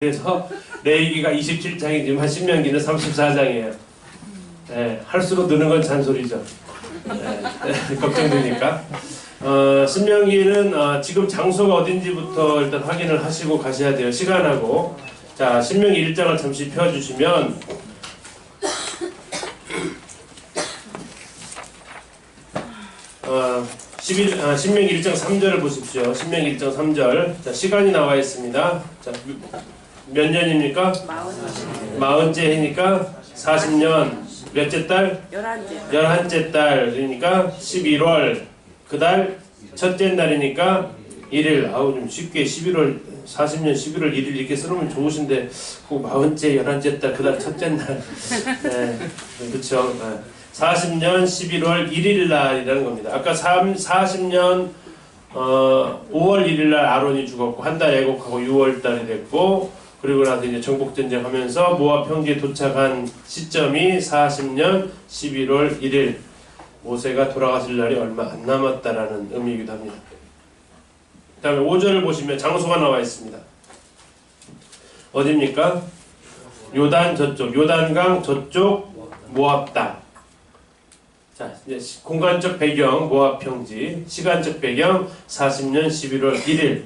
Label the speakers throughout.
Speaker 1: 그래서 레위기가 27장이지만 신명기는 34장이에요. 네, 할수록 느는 건 잔소리죠. 네, 걱정되니까. 신명기는 지금 장소가 어딘지부터 일단 확인을 하시고 가셔야 돼요. 시간하고. 자, 신명기 1장을 잠시 펴주시면 신명기 1장 3절을 보십시오. 신명기 1장 3절. 자, 시간이 나와 있습니다. 자, 몇 년입니까? 40째 해니까 40년 몇째 달? 11째 달이니까 11월 그 달 첫째 날이니까 1일. 아우 좀 쉽게 11월 40년 11월 1일 이렇게 쓰면 좋으신데 그 40째 11째 달 그 달 첫째 날. 네, 그렇죠. 40년 11월 1일 날이라는 겁니다. 아까 40년 5월 1일 날 아론이 죽었고 한 달 애곡하고 6월 달이 됐고 그리고 나서 이제 정복전쟁 하면서 모압 평지에 도착한 시점이 40년 11월 1일 모세가 돌아가실 날이 얼마 안 남았다라는 의미이기도 합니다. 그 다음에 5절을 보시면 장소가 나와 있습니다. 어디입니까? 요단 저쪽, 요단강 저쪽 모압 땅. 자, 이제 공간적 배경 모압 평지, 시간적 배경 40년 11월 1일.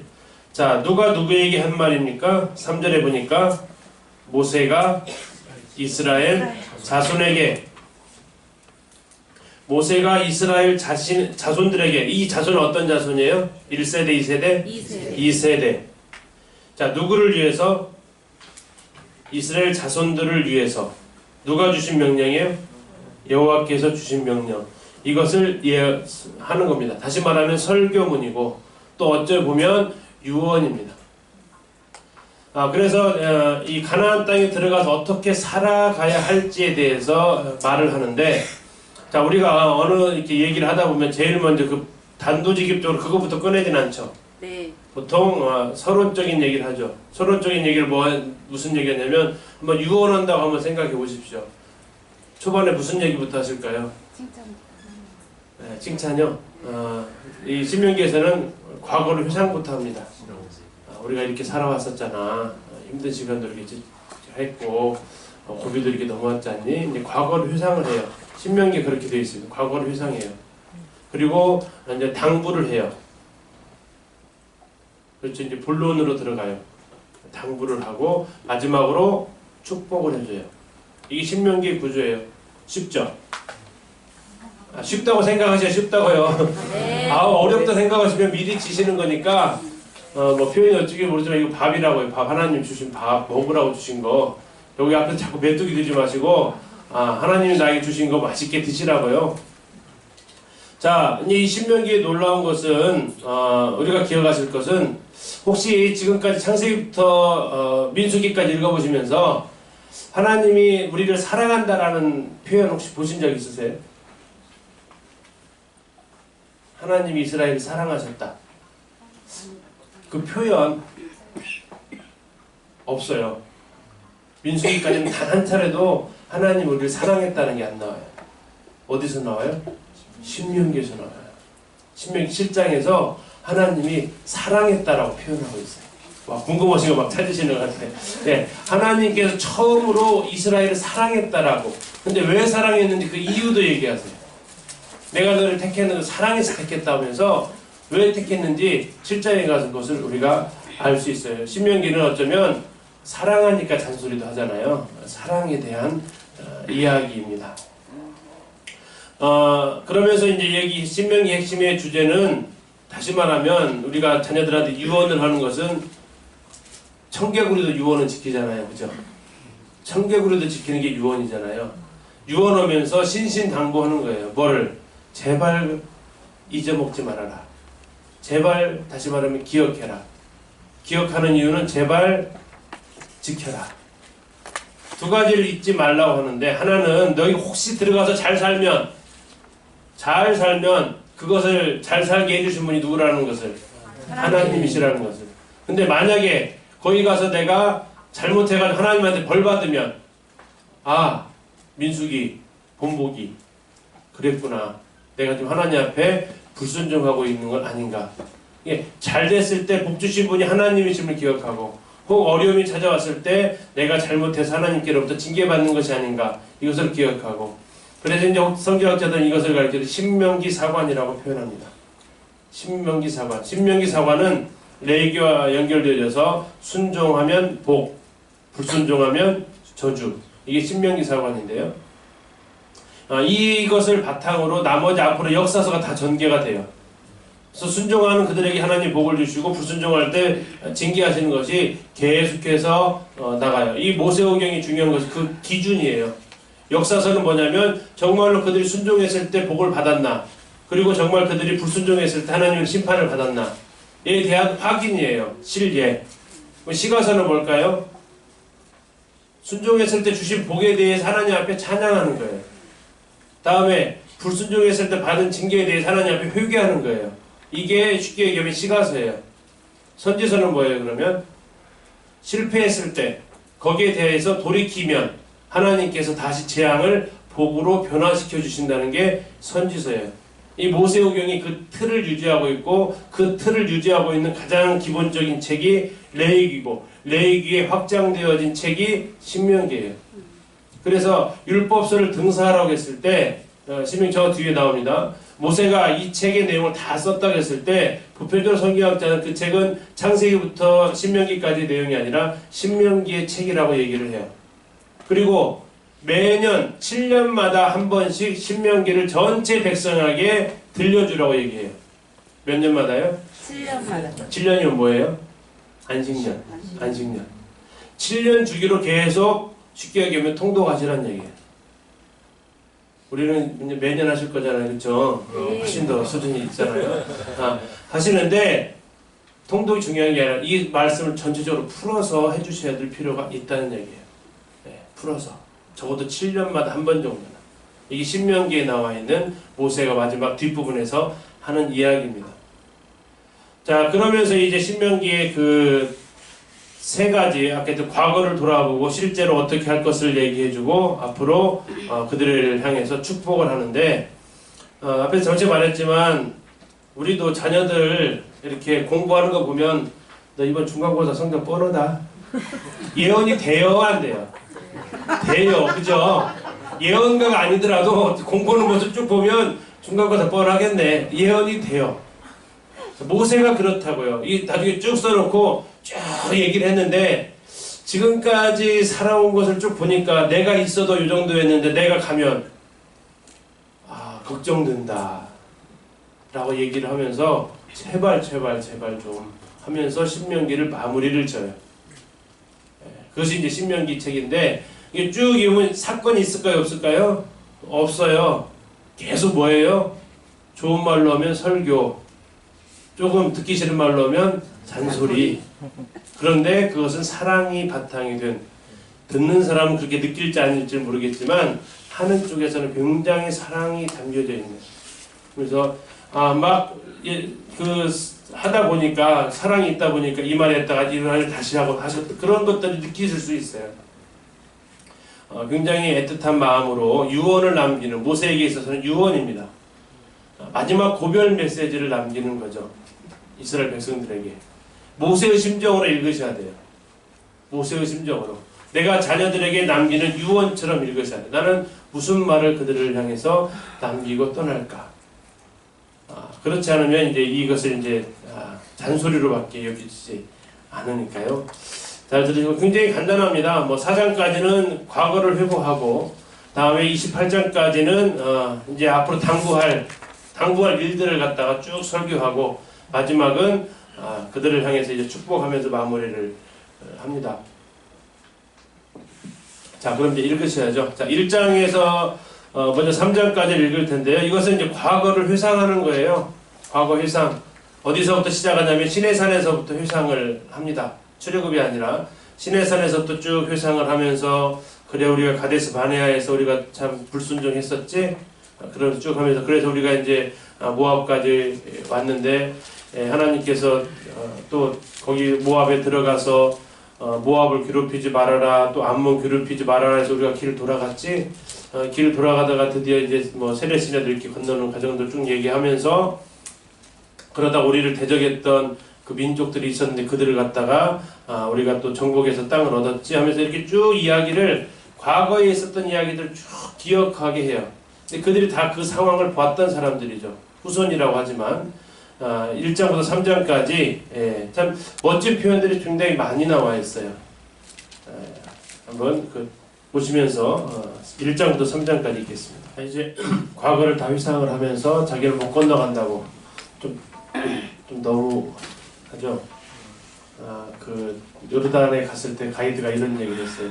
Speaker 1: 자, 누가 누구에게 한 말입니까? 3절에 보니까 모세가 이스라엘 자손에게, 모세가 이스라엘 자손들에게, 이 자손은 어떤 자손이에요? 1세대, 2세대? 2세대. 자, 누구를 위해서? 이스라엘 자손들을 위해서. 누가 주신 명령이에요? 여호와께서 주신 명령. 이것을 하는 겁니다. 다시 말하면 설교문이고 또 어찌 보면 유언입니다. 그래서 이 가나안 땅에 들어가서 어떻게 살아가야 할지에 대해서 말을 하는데, 자, 우리가 어느 이렇게 얘기를 하다 보면 제일 먼저 그 단도직입적으로 그거부터 꺼내진 않죠. 네. 보통 서론적인 얘기를 하죠. 서론적인 얘기를 무슨 얘기냐면 한번 유언한다고 한번 생각해 보십시오. 초반에 무슨 얘기부터 하실까요? 칭찬. 네, 칭찬요. 이 신명기에서는 과거를 회상부터 합니다. 우리가 이렇게 살아왔었잖아. 힘든 시간도 이렇게 했고 고비도 이렇게 넘어왔잖니. 이제 과거를 회상을 해요. 신명기에 그렇게 되어 있습니다. 과거를 회상해요. 그리고 이제 당부를 해요. 그렇죠. 이제 본론으로 들어가요. 당부를 하고 마지막으로 축복을 해줘요. 이게 신명기의 구조예요. 쉽죠? 쉽다고 생각하셔야 쉽다고요. 네. 어렵다 생각하시면 미리 지시는 거니까 뭐 표현이 어찌게 모르지만 이거 밥이라고요. 밥 하나님 주신 밥 먹으라고 주신 거. 여기 앞에서 자꾸 메뚜기 들지 마시고 하나님이 나에게 주신 거 맛있게 드시라고요. 자, 이제 이 신명기에 놀라운 것은 우리가 기억하실 것은 혹시 지금까지 창세기부터 민수기까지 읽어보시면서 하나님이 우리를 사랑한다라는 표현 혹시 보신 적 있으세요? 하나님이 이스라엘을 사랑하셨다. 그 표현 없어요. 민수기까지는 단 한 차례도 하나님 우리를 사랑했다는 게 안 나와요. 어디서 나와요? 신명기에서 나와요. 신명기 7장에서 하나님이 사랑했다라고 표현하고 있어요. 와, 궁금하신 거 막 찾으시는 것 같아요. 네, 하나님께서 처음으로 이스라엘을 사랑했다라고. 근데 왜 사랑했는지 그 이유도 얘기하세요. 내가 너를 택했는 건 사랑해서 택했다면서 왜 택했는지 7장에 가서 그것을 우리가 알 수 있어요. 신명기는 어쩌면 사랑하니까 잔소리도 하잖아요. 사랑에 대한 이야기입니다. 그러면서 이제 여기 신명기 핵심의 주제는 다시 말하면 우리가 자녀들한테 유언을 하는 것은 청개구리도 유언은 지키잖아요. 그죠? 청개구리도 지키는 게 유언이잖아요. 유언하면서 신신당부하는 거예요. 뭐를? 제발 잊어먹지 말아라. 제발, 다시 말하면 기억해라. 기억하는 이유는 제발 지켜라. 두 가지를 잊지 말라고 하는데, 하나는 너희 혹시 들어가서 잘 살면 그것을 잘 살게 해주신 분이 누구라는 것을? 하나님이시라는 것을. 근데 만약에 거기 가서 내가 잘못해가지고 하나님한테 벌 받으면 민수기, 본보기 그랬구나. 내가 지금 하나님 앞에 불순종하고 있는 건 아닌가. 잘 됐을 때 복 주신 분이 하나님이심을 기억하고 혹 어려움이 찾아왔을 때 내가 잘못해서 하나님께로부터 징계받는 것이 아닌가 이것을 기억하고 그래서 이제 성경학자들은 이것을 가르쳐서 신명기 사관이라고 표현합니다. 신명기 사관. 신명기 사관은 레위기와 연결되어서 순종하면 복, 불순종하면 저주. 이게 신명기 사관인데요. 이것을 바탕으로 나머지 앞으로 역사서가 다 전개가 돼요. 그래서 순종하는 그들에게 하나님 복을 주시고 불순종할 때 징계하시는 것이 계속해서 나가요. 이 모세오경이 중요한 것이 그 기준이에요. 역사서는 뭐냐면 정말로 그들이 순종했을 때 복을 받았나 그리고 정말 그들이 불순종했을 때 하나님의 심판을 받았나 에 대한 확인이에요. 실예. 시가서는 뭘까요? 순종했을 때 주신 복에 대해서 하나님 앞에 찬양하는 거예요. 다음에 불순종했을 때 받은 징계에 대해서 하나님 앞에 회개하는 거예요. 이게 쉽게 얘기하면 시가서예요. 선지서는 뭐예요 그러면? 실패했을 때 거기에 대해서 돌이키면 하나님께서 다시 재앙을 복으로 변화시켜 주신다는 게 선지서예요. 이 모세오경이 그 틀을 유지하고 있고 그 틀을 유지하고 있는 가장 기본적인 책이 레위기고 레위기에 확장되어진 책이 신명기예요. 그래서 율법서를 등사하라고 했을 때 신명기 저 뒤에 나옵니다. 모세가 이 책의 내용을 다 썼다고 했을 때 보편적으로 성경학자는 그 책은 창세기부터 신명기까지의 내용이 아니라 신명기의 책이라고 얘기를 해요. 그리고 매년 7년마다 한 번씩 신명기를 전체 백성에게 들려주라고 얘기해요. 몇 년마다요?
Speaker 2: 7년마다.
Speaker 1: 7년이면 뭐예요? 안식년. 안식년. 7년 주기로 계속 쉽게 얘기하면 통독하시라는 얘기예요. 우리는 이제 매년 하실 거잖아요. 그렇죠? 훨씬 더 수준이 있잖아요. 하시는데 통독이 중요한 게 아니라 이 말씀을 전체적으로 풀어서 해주셔야 될 필요가 있다는 얘기예요. 네, 풀어서. 적어도 7년마다 한 번 정도는. 이게 신명기에 나와 있는 모세가 마지막 뒷부분에서 하는 이야기입니다. 자, 그러면서 이제 신명기의 그 세 가지, 아까 했던 과거를 돌아보고 실제로 어떻게 할 것을 얘기해주고 앞으로 그들을 향해서 축복을 하는데 앞에서 전체 말했지만 우리도 자녀들 이렇게 공부하는 거 보면 너 이번 중간고사 성적 뻔하다. 예언이 돼요, 안 돼요? 돼요, 그죠? 예언가가 아니더라도 공부하는 모습 쭉 보면 중간고사 뻔하겠네. 예언이 돼요. 모세가 그렇다고요. 이 나중에 쭉 써놓고 쭉 얘기를 했는데 지금까지 살아온 것을 쭉 보니까 내가 있어도 이 정도였는데 내가 가면 걱정된다 라고 얘기를 하면서 제발 좀 하면서 신명기를 마무리를 져요. 그것이 이제 신명기 책인데 이게 쭉 읽으면 사건이 있을까요 없을까요? 없어요. 계속 뭐예요? 좋은 말로 하면 설교, 조금 듣기 싫은 말로 하면 잔소리. 그런데 그것은 사랑이 바탕이 된, 듣는 사람은 그렇게 느낄지 아닐지 모르겠지만 하는 쪽에서는 굉장히 사랑이 담겨져 있는. 그래서 하다 보니까 사랑이 있다 보니까 이 말 했다가 이 말 다시 하고 그런 것들을 느끼실 수 있어요. 굉장히 애틋한 마음으로 유언을 남기는, 모세에게 있어서는 유언입니다. 마지막 고별 메시지를 남기는 거죠. 이스라엘 백성들에게. 모세의 심정으로 읽으셔야 돼요. 모세의 심정으로. 내가 자녀들에게 남기는 유언처럼 읽으셔야 돼요. 나는 무슨 말을 그들을 향해서 남기고 떠날까? 그렇지 않으면 이제 이것을 이제 잔소리로밖에 여기지 않으니까요. 잘 들으시고 굉장히 간단합니다. 4장까지는 과거를 회고하고 다음에 28장까지는 이제 앞으로 당부할 일들을 갖다가 쭉 설교하고 마지막은 그들을 향해서 이제 축복하면서 마무리를 합니다. 자, 그럼 이제 읽으셔야죠. 자, 1장에서 먼저 3장까지 읽을 텐데요. 이것은 이제 과거를 회상하는 거예요. 과거 회상. 어디서부터 시작하냐면 시내산에서부터 회상을 합니다. 출애굽이 아니라 시내산에서부터 쭉 회상을 하면서 그래 우리가 가데스 바네아에서 우리가 참 불순종했었지. 그런 쭉 하면서 그래서 우리가 이제 모압까지 왔는데 하나님께서 또 거기 모압에 들어가서 모압을 괴롭히지 말아라, 또 암몬 괴롭히지 말아라 해서 우리가 길을 돌아갔지. 길을 돌아가다가 드디어 이제 세레시나 이렇게 건너는 과정도 쭉 얘기하면서 그러다 우리를 대적했던 그 민족들이 있었는데 그들을 갖다가 우리가 또 정복해서 땅을 얻었지 하면서 이렇게 쭉 이야기를 과거에 있었던 이야기들 쭉 기억하게 해요. 근데 그들이 다 그 상황을 봤던 사람들이죠. 후손이라고 하지만 1장부터 3장까지 참 멋진 표현들이 굉장히 많이 나와 있어요. 한번 보시면서 1장부터 3장까지 읽겠습니다. 이제 과거를 다 회상을 하면서 자기를 못 건너간다고 좀 너무 하죠. 그 요르단에 갔을 때 가이드가 이런 얘기를 했어요.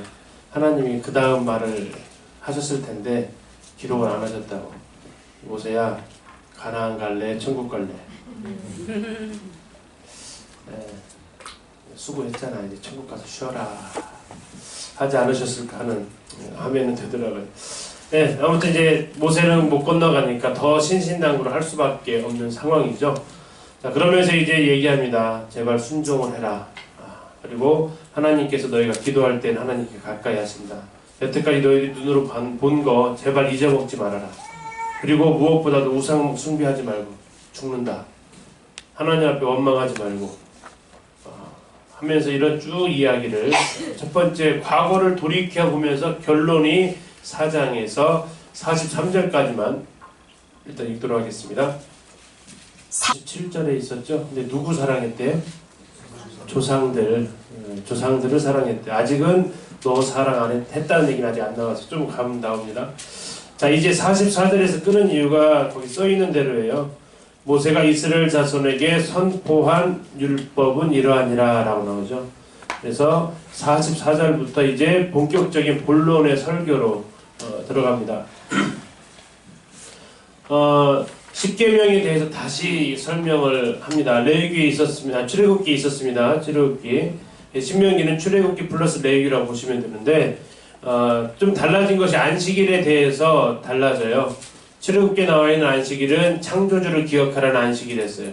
Speaker 1: 하나님이 그 다음 말을 하셨을 텐데 기록을 안 하셨다고. 모세야, 가나안 갈래, 천국 갈래. 수고했잖아. 이제 천국 가서 쉬어라. 하지 않으셨을까 하는 하면은 되더라고요. 아무튼 이제 모세는 못 건너가니까 더 신신당부를 할 수밖에 없는 상황이죠. 자, 그러면서 이제 얘기합니다. 제발 순종을 해라. 그리고 하나님께서 너희가 기도할 때는 하나님께 가까이 하신다. 여태까지 너희들이 눈으로 본 거 제발 잊어먹지 말아라. 그리고 무엇보다도 우상 숭배하지 말고 죽는다. 하나님 앞에 원망하지 말고 하면서 이런 쭉 이야기를 첫 번째 과거를 돌이켜보면서 결론이 4장에서 43절까지만 일단 읽도록 하겠습니다. 7절에 있었죠. 근데 누구 사랑했대요? 조상들을 사랑했대. 아직은 너 사랑 안 했다는 얘기는 아직 안 나와서 좀 감 나옵니다. 자, 이제 44절에서 끄는 이유가 거기 써 있는 대로예요. 모세가 이스라엘 자손에게 선포한 율법은 이러하니라 라고 나오죠. 그래서 44절부터 이제 본격적인 본론의 설교로 들어갑니다. 10계명에 대해서 다시 설명을 합니다. 레위기에 있었습니다. 출애굽기에 있었습니다. 출애굽기. 신명기는 출애굽기 플러스 레위기라고 보시면 되는데 좀 달라진 것이 안식일에 대해서 달라져요. 출애굽기에 나와 있는 안식일은 창조주를 기억하라는 안식일이었어요.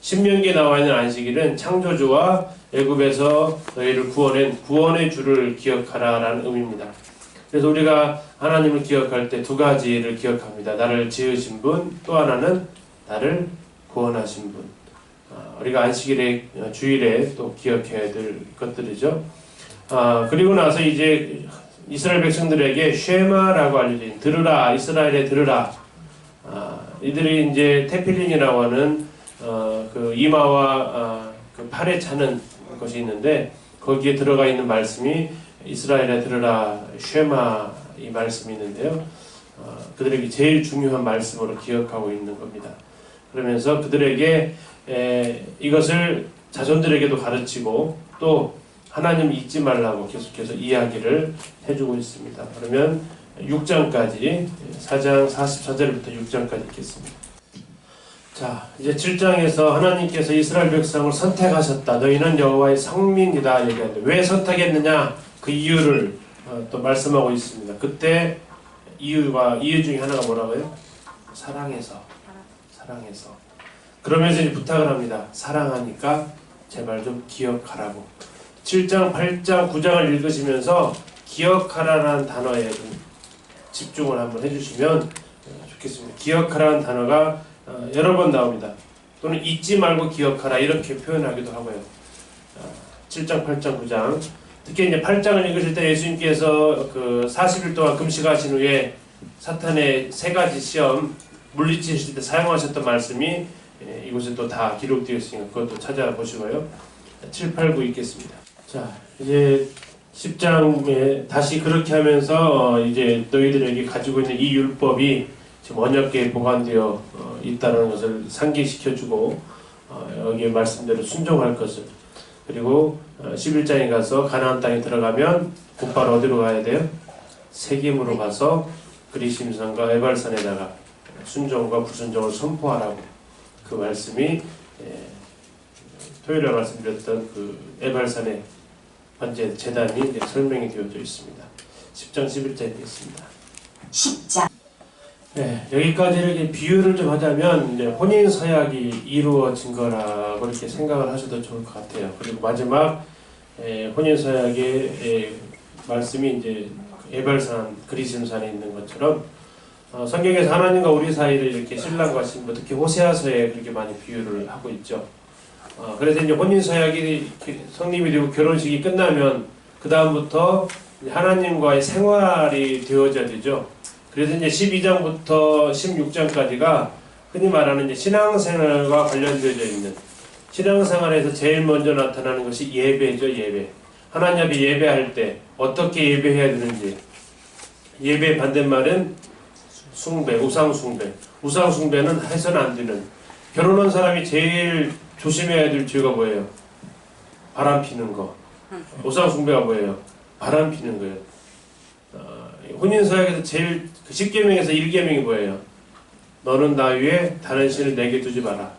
Speaker 1: 신명기에 나와 있는 안식일은 창조주와 애굽에서 너희를 구원한 구원의 주를 기억하라라는 의미입니다. 그래서 우리가 하나님을 기억할 때 두 가지를 기억합니다. 나를 지으신 분, 또 하나는 나를 구원하신 분. 우리가 안식일에 주일에 또 기억해야 될 것들이죠. 그리고 나서 이제 이스라엘 백성들에게 쉐마라고 알려진 들으라, 이스라엘에 들으라. 이들이 이제 테필린이라고 하는 그 이마와 그 팔에 차는 것이 있는데 거기에 들어가 있는 말씀이 이스라엘에 들으라 쉐마 이 말씀이 있는데요. 그들에게 제일 중요한 말씀으로 기억하고 있는 겁니다. 그러면서 그들에게 이것을 자손들에게도 가르치고 또 하나님 잊지 말라고 계속해서 이야기를 해주고 있습니다. 그러면 6장까지 4장 44절부터 6장까지 읽겠습니다. 자, 이제 7장에서 하나님께서 이스라엘 백성을 선택하셨다. 너희는 여호와의 성민이다 얘기하는데 왜 선택했느냐 그 이유를 또 말씀하고 있습니다. 그때 이유 중에 하나가 뭐라고요? 사랑해서. 그러면서 이제 부탁을 합니다. 사랑하니까 제발 좀 기억하라고. 7장, 8장, 9장을 읽으시면서 기억하라는 단어에 좀 집중을 한번 해주시면 좋겠습니다. 기억하라는 단어가 여러 번 나옵니다. 또는 잊지 말고 기억하라 이렇게 표현하기도 하고요. 7장, 8장, 9장 특히 이제 8장을 읽으실 때 예수님께서 그 40일 동안 금식하신 후에 사탄의 세 가지 시험 물리치실 때 사용하셨던 말씀이 이곳에 또 다 기록되어 있으니까 그것도 찾아보시고요. 7, 8, 9 읽겠습니다. 자, 이제 10장에 다시 그렇게 하면서 이제 너희들에게 가지고 있는 이 율법이 지금 언약궤에 보관되어 있다는 것을 상기시켜주고 여기에 말씀대로 순종할 것을 그리고 11장에 가서 가나안 땅에 들어가면 곧바로 어디로 가야 돼요? 세겜으로 가서 그리심산과 에발산에다가 순종과 불순종을 선포하라고 그 말씀이 토요일에 말씀드렸던 그 에발산의 번제 제단이 이제 설명이 되어져 있습니다. 10장 11장 있겠습니다.
Speaker 2: 10장
Speaker 1: 네, 여기까지를 이렇게 비유를 좀 하자면 이제 혼인 서약이 이루어진 거라고 이렇게 생각을 하셔도 좋을 것 같아요. 그리고 마지막 혼인 서약의 말씀이 이제 에발산 그리심산에 있는 것처럼 성경에서 하나님과 우리 사이를 이렇게 신랑과 신부 특히 호세아서에 그렇게 많이 비유를 하고 있죠. 그래서 이제 혼인서약이 성립이 되고 결혼식이 끝나면 그 다음부터 하나님과의 생활이 되어져야 되죠. 그래서 이제 12장부터 16장까지가 흔히 말하는 이제 신앙생활과 관련되어 있는, 신앙생활에서 제일 먼저 나타나는 것이 예배죠. 예배. 하나님 앞에 예배할 때 어떻게 예배해야 되는지. 예배의 반대말은 숭배, 우상숭배. 우상숭배는 해서는 안 되는. 결혼한 사람이 제일 조심해야 될 죄가 뭐예요? 바람 피는 거. 우상숭배가 뭐예요? 바람 피는 거예요. 혼인서약에서 제일 10계명에서 1계명이 뭐예요? 너는 나 위에 다른 신을 내게 두지 마라.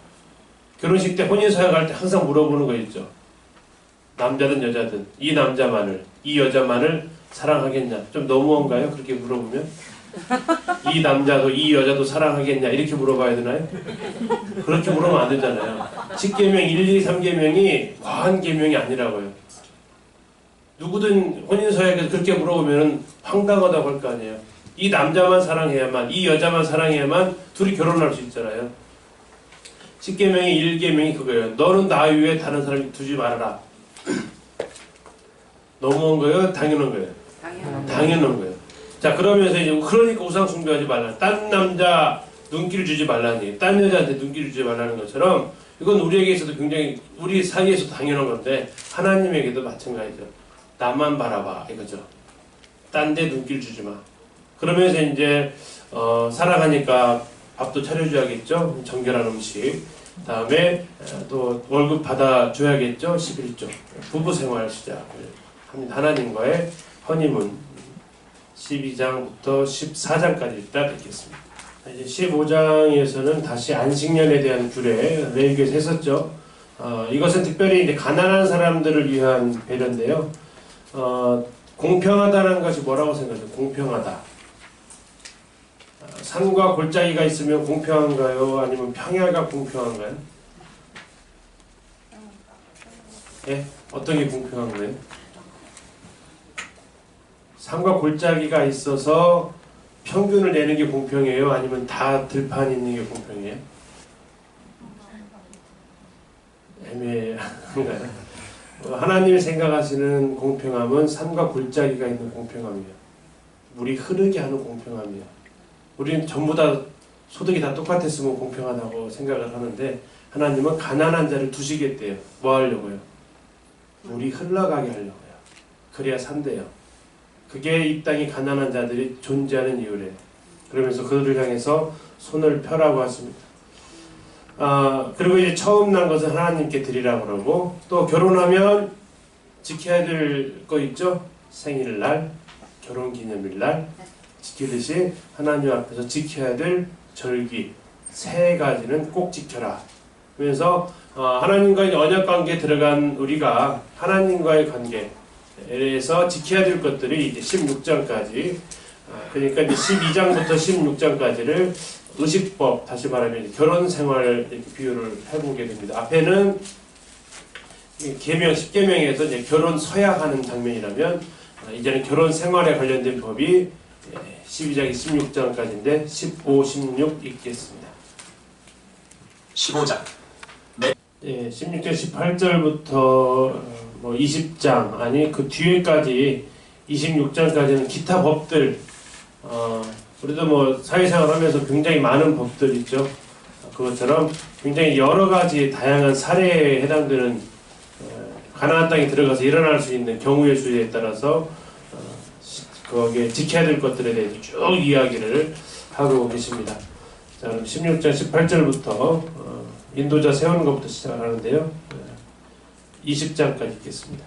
Speaker 1: 결혼식 때 혼인서약 할 때 항상 물어보는 거 있죠. 남자든 여자든 이 남자만을, 이 여자만을 사랑하겠냐? 좀 너무한가요? 그렇게 물어보면? 이 남자도 이 여자도 사랑하겠냐? 이렇게 물어봐야 되나요? 그렇게 물으면 안 되잖아요. 10계명 1, 2, 3계명이 과한 계명이 아니라고요. 누구든 혼인서약에서 그렇게 물어보면 황당하다고 할 거 아니에요. 이 남자만 사랑해야만, 이 여자만 사랑해야만 둘이 결혼할 수 있잖아요. 10계명의 1계명이 그거예요. 너는 나 위에 다른 사람 두지 말아라. 너무한 거예요? 당연한 거예요? 당연한 거예요. 자, 그러면서 이제 그러니까 우상 숭배하지 말라. 딴 남자 눈길 주지 말라는 얘기. 딴 여자한테 눈길 주지 말라는 것처럼 이건 우리에게 있어도 굉장히 우리 사이에서도 당연한 건데 하나님에게도 마찬가지죠. 나만 바라봐 이거죠. 딴 데 눈길 주지 마. 그러면서 이제 사랑하니까 밥도 차려줘야겠죠. 정결한 음식. 다음에 또 월급 받아줘야겠죠. 11조. 부부생활 시작을 합니다. 하나님과의 허니문 12장부터 14장까지 일단 뵙겠습니다. 이제 15장에서는 다시 안식년에 대한 규례 레위기에서 했었죠. 이것은 특별히 이제 가난한 사람들을 위한 배려인데요. 공평하다는 것이 뭐라고 생각해요? 공평하다. 산과 골짜기가 있으면 공평한가요? 아니면 평야가 공평한가요? 예? 어떤 게 공평한 거예요? 산과 골짜기가 있어서 평균을 내는 게 공평해요? 아니면 다 들판 있는 게 공평해요? 애매한가요? 하나님이 생각하시는 공평함은 산과 골짜기가 있는 공평함이에요. 물이 흐르게 하는 공평함이에요. 우리는 전부 다 소득이 다 똑같았으면 공평하다고 생각을 하는데 하나님은 가난한 자를 두시겠대요. 뭐 하려고요? 물이 흘러가게 하려고요. 그래야 산대요. 그게 이 땅에 가난한 자들이 존재하는 이유래요. 그러면서 그들을 향해서 손을 펴라고 하십니다. 그리고 이제 처음 난 것은 하나님께 드리라고 그러고 또 결혼하면 지켜야 될 거 있죠? 생일날, 결혼기념일날 지키듯이 하나님 앞에서 지켜야 될 절기 세 가지는 꼭 지켜라. 그래서 하나님과의 언약관계에 들어간 우리가 하나님과의 관계에서 지켜야 될 것들이 이제 16장까지 그러니까 이제 12장부터 16장까지를 의식법, 다시 말하면 결혼생활 이렇게 비유를 해보게 됩니다. 앞에는 계명 10계명에서 이제 결혼 서약하는 장면이라면 이제는 결혼생활에 관련된 법이 12장이 16장까지인데 15, 16 읽겠습니다.
Speaker 2: 15장.
Speaker 1: 네, 16장 18절부터 20장 아니 그 뒤에까지 26장까지는 기타 법들 우리도 사회생활 하면서 굉장히 많은 법들 있죠. 그것처럼 굉장히 여러 가지 다양한 사례에 해당되는 가나안 땅에 들어가서 일어날 수 있는 경우의 수에 따라서 거기에 지켜야 될 것들에 대해서 쭉 이야기를 하고 계십니다. 자, 그럼 16장 18절부터 인도자 세우는 것부터 시작을 하는데요. 20장까지 읽겠습니다.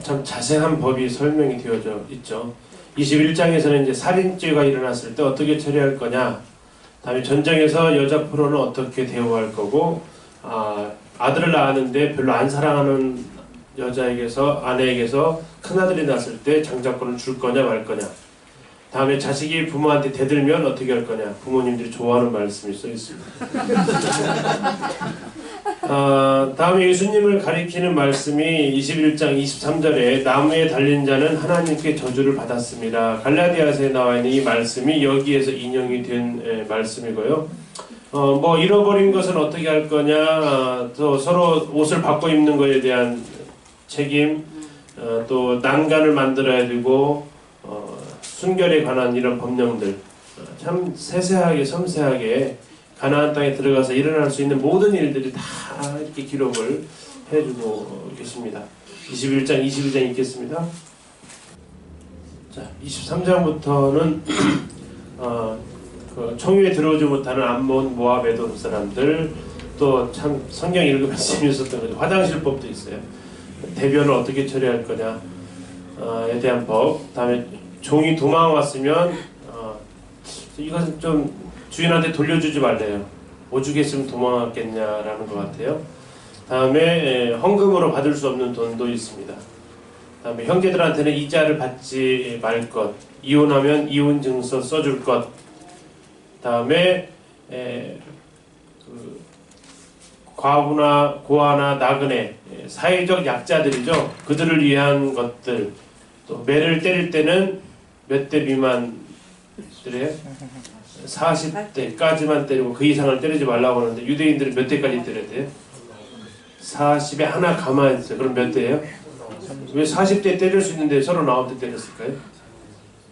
Speaker 1: 참 자세한 법이 설명이 되어져 있죠. 21장에서는 이제 살인죄가 일어났을 때 어떻게 처리할 거냐, 다음에 전쟁에서 여자 포로는 어떻게 대우할 거고, 아들을 낳았는데 별로 안 사랑하는 여자에게서 아내에게서 큰아들이 났을 때 장자권을 줄 거냐 말 거냐, 다음에 자식이 부모한테 대들면 어떻게 할 거냐, 부모님들이 좋아하는 말씀이 써 있습니다. 다음에 예수님을 가리키는 말씀이 21장 23절에 나무에 달린 자는 하나님께 저주를 받았습니다. 갈라디아서에 나와 있는 이 말씀이 여기에서 인용이 된 말씀이고요. 뭐 잃어버린 것은 어떻게 할 거냐, 또 서로 옷을 바꿔 입는 것에 대한 책임, 또 난간을 만들어야 되고, 순결에 관한 이런 법령들, 참 세세하게 섬세하게 가나안 땅에 들어가서 일어날 수 있는 모든 일들이 다 이렇게 기록을 해주고 계십니다. 21장, 22장 읽겠습니다. 자, 23장부터는 그 청유에 들어오지 못하는 암몬, 모압, 에돔 사람들, 또 참 성경 읽으면 재미있었던 거죠. 화장실법도 있어요. 대변을 어떻게 처리할 거냐에 대한 법. 다음에 종이 도망 왔으면 이것은 좀 주인한테 돌려주지 말래요. 오죽했으면 도망갔겠냐라는 것 같아요. 다음에 헌금으로 받을 수 없는 돈도 있습니다. 다음에 형제들한테는 이자를 받지 말 것, 이혼하면 이혼 증서 써줄 것. 다음에 그 과부나 고아나 나그네, 사회적 약자들이죠. 그들을 위한 것들. 또 매를 때릴 때는 몇 대 미만들의 40대까지만 때리고 그 이상을 때리지 말라고 하는데 유대인들은 몇 대까지 때려야 돼요? 40에 하나 가만히 있어요. 그럼 몇 대예요? 왜 40대 때릴 수 있는데 39대 때렸을까요?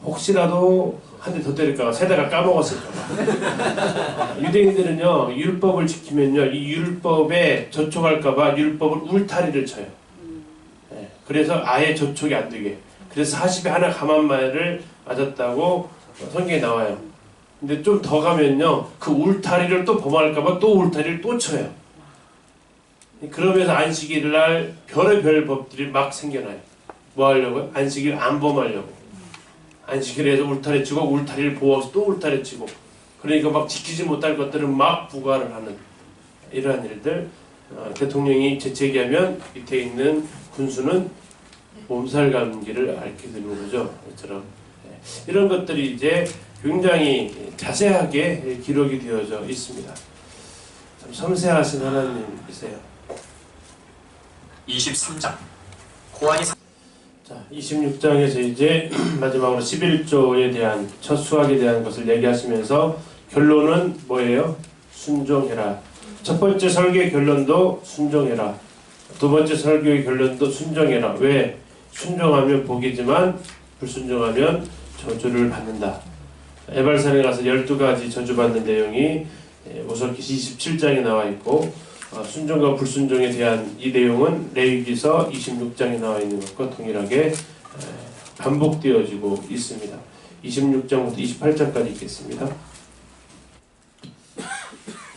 Speaker 1: 혹시라도 한 대 더 때릴까봐 세다가 까먹었을까봐. 유대인들은요, 율법을 지키면요, 이 율법에 저촉할까봐 율법을 울타리를 쳐요. 네, 그래서 아예 저촉이 안 되게. 그래서 40에 하나 가만말을 맞았다고 성경에 나와요. 근데 좀 더 가면요, 그 울타리를 또 범할까봐 또 울타리를 또 쳐요. 그러면서 안식일 날 별의별 법들이 막 생겨나요. 뭐 하려고요? 안식일 안 범하려고. 안식일에서 울타리 치고 울타리를 보호해서 또 울타리 치고, 그러니까 막 지키지 못할 것들은 막 부과를 하는 이러한 일들. 대통령이 재채기하면 밑에 있는 군수는 몸살 감기를 앓게 되는 거죠. 이처럼 이런 것들이 이제 굉장히 자세하게 기록이 되어져 있습니다. 참 섬세하신 하나님이세요.
Speaker 2: 23장 고안이
Speaker 1: 자, 26장에서 이제 마지막으로 11조에 대한 첫 수학에 대한 것을 얘기하시면서 결론은 뭐예요? 순종해라. 첫 번째 설교의 결론도 순종해라. 두 번째 설교의 결론도 순종해라. 왜? 순종하면 복이지만 불순종하면 저주를 받는다. 에발산에 가서 12가지 저주받는 내용이 오솔기시 27장에 나와 있고, 순종과 불순종에 대한 이 내용은 레위기서 26장에 나와 있는 것과 동일하게 반복되어지고 있습니다. 26장부터 28장까지 읽겠습니다.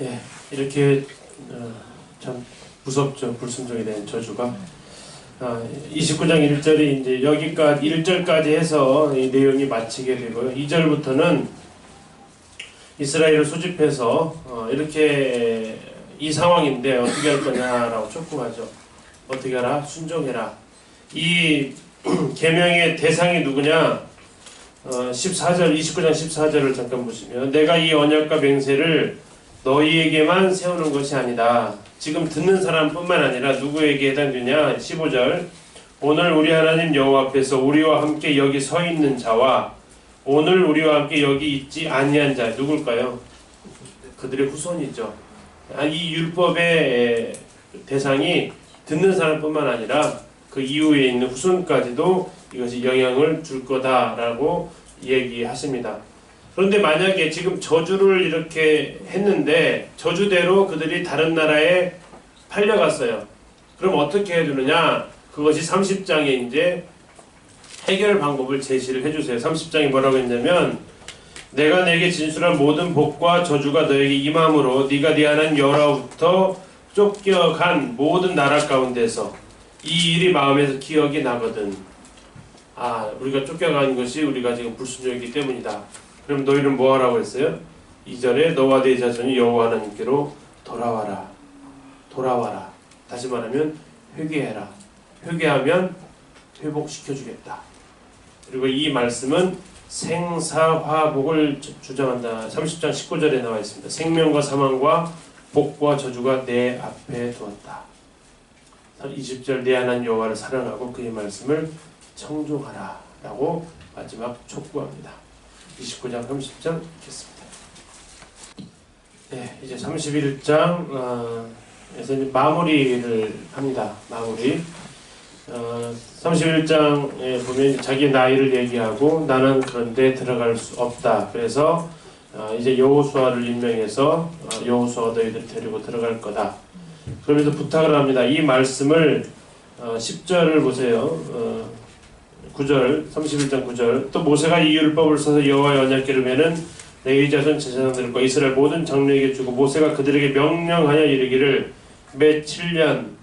Speaker 1: 예, 이렇게 참 무섭죠. 불순종에 대한 저주가. 29장 1절이 이제 여기까지 1절까지 해서 이 내용이 마치게 되고요. 2절부터는 이스라엘을 소집해서 이렇게 이 상황인데 어떻게 할 거냐라고 촉구하죠. 어떻게 하라? 순종해라. 이 계명의 대상이 누구냐? 14절, 29장 14절을 잠깐 보시면, 내가 이 언약과 맹세를 너희에게만 세우는 것이 아니다. 지금 듣는 사람뿐만 아니라 누구에게 해당되냐? 15절, 오늘 우리 하나님 여호와 앞에서 우리와 함께 여기 서 있는 자와 오늘 우리와 함께 여기 있지 아니한 자, 누굴까요? 그들의 후손이죠. 이 율법의 대상이 듣는 사람뿐만 아니라 그 이후에 있는 후손까지도 이것이 영향을 줄 거다라고 얘기하십니다. 그런데 만약에 지금 저주를 이렇게 했는데 저주대로 그들이 다른 나라에 팔려갔어요. 그럼 어떻게 해주느냐? 그것이 30장에 이제 해결 방법을 제시를 해주세요. 30장이 뭐라고 했냐면, 내가 내게 진술한 모든 복과 저주가 너에게 임함으로 네가 네 하나님 여호와로부터 쫓겨간 모든 나라 가운데서 이 일이 마음에서 기억이 나거든. 우리가 쫓겨간 것이 우리가 지금 불순종이기 때문이다. 그럼 너희는 뭐 하라고 했어요? 2절에 너와 네 자손이 여호와 하나님께로 돌아와라. 돌아와라. 다시 말하면 회개해라. 회개하면 회복시켜주겠다. 그리고 이 말씀은 생사화복을 주장한다. 30장 19절에 나와 있습니다. 생명과 사망과 복과 저주가 내 앞에 두었다. 20절 내 하나님 여호와를 사랑하고 그의 말씀을 청종하라 라고 마지막 촉구합니다. 29장 30장 읽겠습니다. 네, 이제 31장 에서 이제 마무리를 합니다. 마무리. 31장에 보면 자기 나이를 얘기하고 나는 그런데 들어갈 수 없다. 그래서 이제 여호수아를 임명해서 여호수아 너희들 데리고 들어갈 거다. 그러면서 부탁을 합니다. 이 말씀을 10절을 보세요. 9절 31장 9절 또 모세가 이 율법을 써서 여호와의 언약궤를 매는 레위 자손 제사장들과 이스라엘 모든 장로에게 주고 모세가 그들에게 명령하여 이르기를 매 7년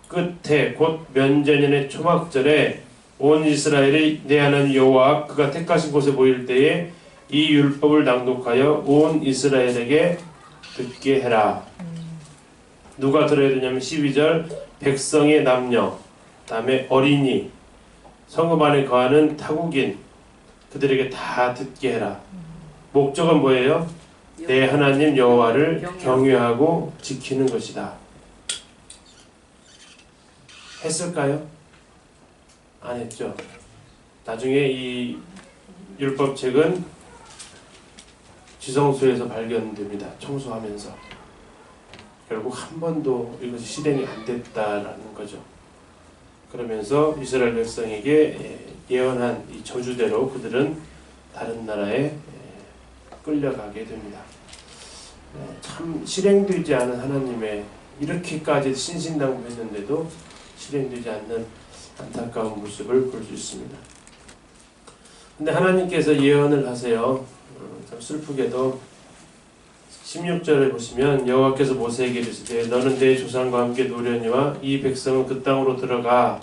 Speaker 1: 끝에 곧 면제년의 초막절에 온 이스라엘이 내 하나님 여호와 그가 택하신 곳에 모일 때에 이 율법을 낭독하여 온 이스라엘에게 듣게 해라. 누가 들어야 되냐면 12절 백성의 남녀 다음에 어린이 성읍 안에 거하는 타국인 그들에게 다 듣게 해라. 목적은 뭐예요? 내 하나님 여호와를 경외하고 지키는 것이다. 했을까요? 안 했죠. 나중에 이 율법책은 지성소에서 발견됩니다. 청소하면서 결국 한 번도 이것이 실행이 안 됐다라는 거죠. 그러면서 이스라엘 백성에게 예언한 이 저주대로 그들은 다른 나라에 끌려가게 됩니다. 참 실행되지 않은 하나님의 이렇게까지 신신당부했는데도 실행되지 않는 안타까운 모습을 볼 수 있습니다. 근데 하나님께서 예언을 하세요. 참 슬프게도 16절에 보시면 여호와께서 모세에게 이르시되 너는 내 조상과 함께 노려니와 이 백성은 그 땅으로 들어가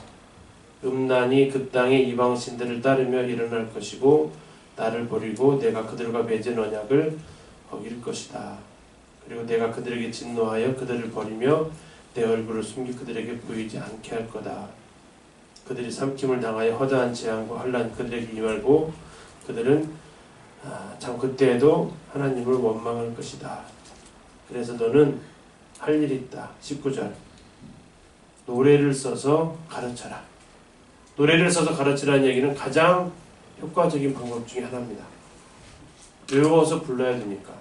Speaker 1: 음란이 그 땅의 이방신들을 따르며 일어날 것이고 나를 버리고 내가 그들과 맺은 언약을 어길 것이다. 그리고 내가 그들에게 진노하여 그들을 버리며 내 얼굴을 숨기 그들에게 보이지 않게 할 거다. 그들이 삼킴을 당하여 허다한 재앙과 환난 그들에게 임하고 그들은 참 그때에도 하나님을 원망할 것이다. 그래서 너는 할 일이 있다. 19절 노래를 써서 가르쳐라. 노래를 써서 가르치라는 얘기는 가장 효과적인 방법 중에 하나입니다. 외워서 불러야 되니까.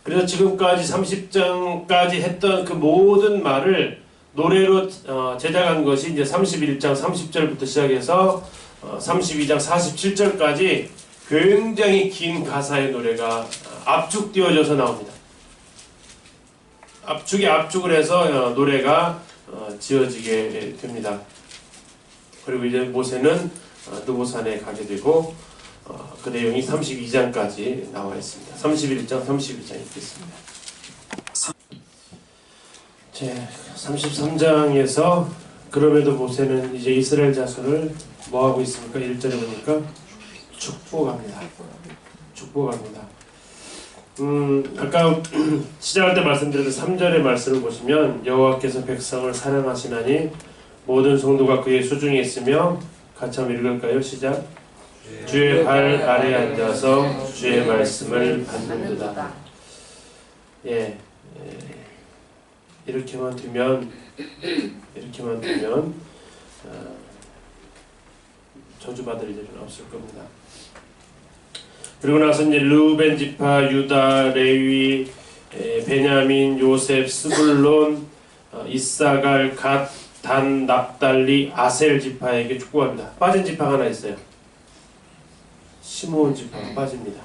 Speaker 1: 그래서 지금까지 30장까지 했던 그 모든 말을 노래로 제작한 것이 이제 31장 30절부터 시작해서 32장 47절까지 굉장히 긴 가사의 노래가 압축 띄워져서 나옵니다. 압축에 압축을 해서 노래가 지어지게 됩니다. 그리고 이제 모세는 느보산에 가게 되고 그 내용이 32장까지 나와 있습니다. 31장, 32장 읽겠습니다. 33장에서 그럼에도 모세는 이제 이스라엘 자손을 뭐하고 있습니까? 1절에 보니까 축복합니다. 축복합니다. 아까 시작할 때 말씀드렸던 3절의 말씀을 보시면 여호와께서 백성을 사랑하시나니 모든 성도가 그의 수중에 있으며 같이 한번 읽을까요? 시작. 주의 발 아래에 앉아서 주의 말씀을 받는도다. 이렇게만 되면 저주받을 일은 없을 겁니다. 그리고 나서 이제 르우벤 지파, 유다, 레위, 베냐민, 요셉, 스불론, 이사갈, 갓, 단, 납달리, 아셀 지파에게 축복합니다. 빠진 지파가 하나 있어요. 시므온 지파가 빠집니다.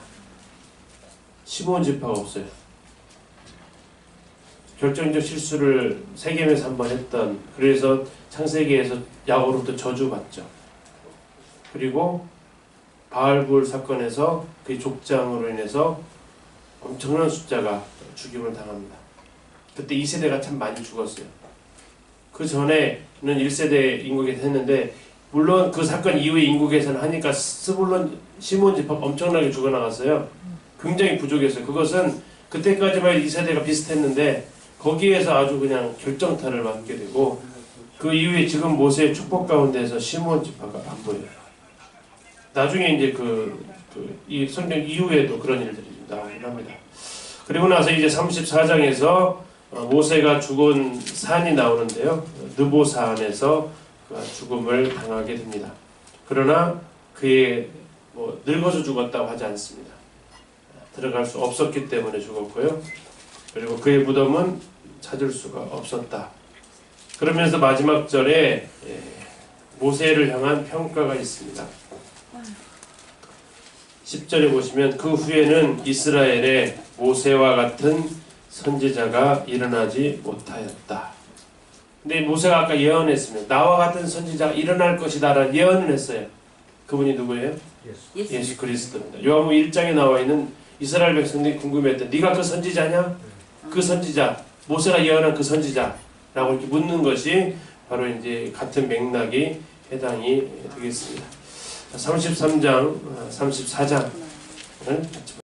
Speaker 1: 시므온 지파가 없어요. 결정적 실수를 세겜에서 한번 했던, 그래서 창세기에서 야곱으로부터 저주받죠. 그리고 바알불 사건에서 그 족장으로 인해서 엄청난 숫자가 죽임을 당합니다. 그때 2세대가 참 많이 죽었어요. 그 전에는 1세대 인국에서 했는데, 물론 그 사건 이후에 인국에서는 하니까 스불론, 시몬 지파 엄청나게 죽어나갔어요. 굉장히 부족했어요. 그것은 그때까지만 해도 2세대가 비슷했는데 거기에서 아주 그냥 결정타를 맞게 되고, 그 이후에 지금 모세의 축복 가운데서 시몬 지파가 안 보여요. 나중에 이제 이 성경 이후에도 그런 일들이 나오긴 합니다. 그리고 나서 이제 34장에서 모세가 죽은 산이 나오는데요. 느보산에서 죽음을 당하게 됩니다. 그러나 그의 늙어서 죽었다고 하지 않습니다. 들어갈 수 없었기 때문에 죽었고요. 그리고 그의 무덤은 찾을 수가 없었다. 그러면서 마지막 절에 모세를 향한 평가가 있습니다. 10절에 보시면 그 후에는 이스라엘에 모세와 같은 선지자가 일어나지 못하였다. 근데 모세가 아까 예언했으면 나와 같은 선지자가 일어날 것이다 라는 예언을 했어요. 그분이 누구예요? 예수 그리스도입니다. 요한복음 1장에 나와 있는 이스라엘 백성들이 궁금해했던 네가 그 선지자냐? 그 선지자, 모세가 예언한 그 선지자라고 이렇게 묻는 것이 바로 이제 같은 맥락이 해당이 되겠습니다. 33장, 34장을